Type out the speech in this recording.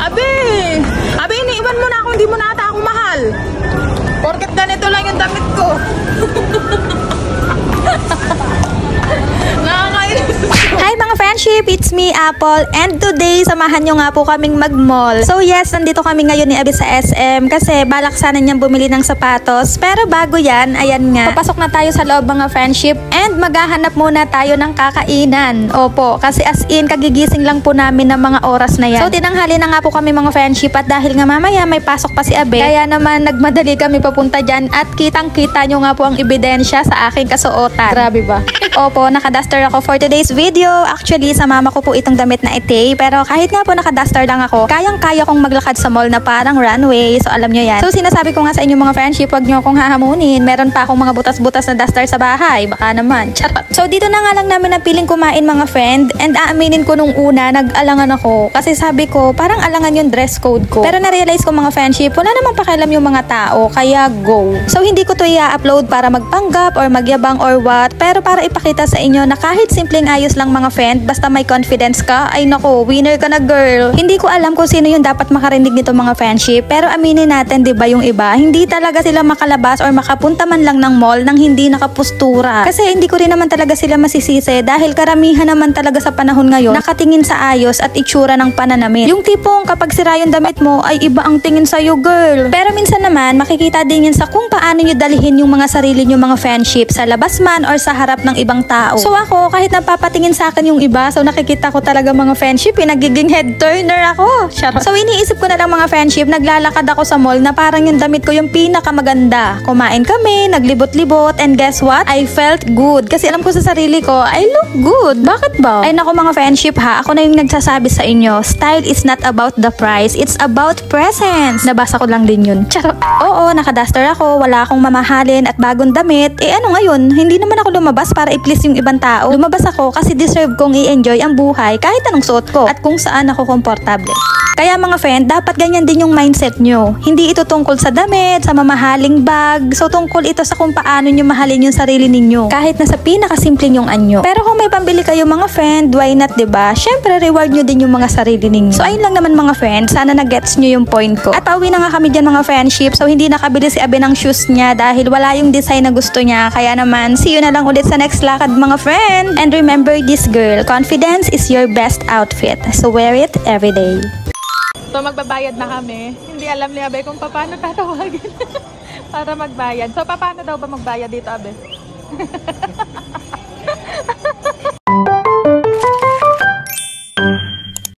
Abi! Abi, iniiwan mo na ako, hindi mo na ata ako mahal. Porket ganito lang yung damit ko. Hi mga friendship, it's me Apple, and today samahan nyo nga po kaming mag-mall. So yes, nandito kami ngayon ni Abi sa SM kasi balak sana niyang bumili ng sapatos. Pero bago yan, ayan nga, papasok na tayo sa loob mga friendship and maghahanap muna tayo ng kakainan. Opo, kasi as in kagigising lang po namin ng mga oras na yan. So tinanghali na nga po kami mga friendship at dahil nga mamaya may pasok pa si Abi, kaya naman nagmadali kami papunta dyan at kitang-kita nyo nga po ang ebidensya sa aking kasuotan. Grabe ba? Opo, nakaduster ako for today's video. Actually, sa mama ko po itong damit na ite. Pero kahit nga po nakaduster lang ako, kayang-kaya kong maglakad sa mall na parang runway. So alam nyo yan. So sinasabi ko nga sa inyo mga friendship, wag nyo akong hahamunin. Meron pa akong mga butas-butas na duster sa bahay. Baka naman. Charot. So dito na nga lang namin napiling kumain mga friend. And aaminin ko nung una, nag-alangan ako. Kasi sabi ko, parang alangan yung dress code ko. Pero na-realize ko mga friendship, wala namang pakialam yung mga tao. Kaya go. So hindi ko to i-upload para magpanggap or magyabang or what. Pero para ipakita sa inyo na kahit simpleng ayos lang mga friend, basta may confidence ka, ay nako, winner ka na girl. Hindi ko alam kung sino yung dapat makarinig nito mga friendship, pero aminin natin, di ba yung iba, hindi talaga sila makalabas or makapunta man lang ng mall nang hindi nakapustura. Kasi hindi ko rin naman talaga sila masisisi dahil karamihan naman talaga sa panahon ngayon nakatingin sa ayos at itsura ng pananamit. Yung tipong kapag sira yung damit mo ay iba ang tingin sa'yo girl. Pero minsan naman makikita din yan sa kung paano nyo dalhin yung mga sarili nyo mga friendship sa labas man or sa harap ng ibang tao. So ako, kahit napapatingin sa akin yung iba, so nakikita ko talaga mga friendship, nagiging head turner ako. Charot. So iniisip ko na lang mga friendship, naglalakad ako sa mall na parang yung damit ko yung pinakamaganda. Kumain kami, naglibot-libot, and guess what? I felt good. Kasi alam ko sa sarili ko, I look good. Bakit ba? Ay nako mga friendship ha, ako na yung nagsasabi sa inyo, style is not about the price, it's about presence. Nabasa ko lang din yun. Charot. Oo, nakaduster ako, wala akong mamahalin at bagong damit. Eh ano ngayon, hindi naman ako lumabas para i-please yung ibang tao. Lumabas ako kasi deserve kong i-enjoy ang buhay kahit anong suot ko at kung saan ako komportable. Kaya mga friend, dapat ganyan din yung mindset nyo. Hindi ito tungkol sa damit, sa mamahaling bag. So tungkol ito sa kung paano nyo mahalin yung sarili ninyo. Kahit na sa pinakasimpleng yung anyo. Pero kung may pambili kayo mga friend, why not, diba? Syempre, reward nyo din yung mga sarili ninyo. So ayun lang naman mga friend, sana na-gets nyo yung point ko. At pauwi na nga kami dyan mga friendship. So hindi nakabili si Abi ng shoes niya dahil wala yung design na gusto niya. Kaya naman, see you na lang ulit sa next lakad mga friend. And remember this girl, confidence is your best outfit. So wear it every day. So magbabayad na kami. Hindi alam ni Abe kung paano tatawagin para magbayad. So paano daw ba magbayad dito, Abe?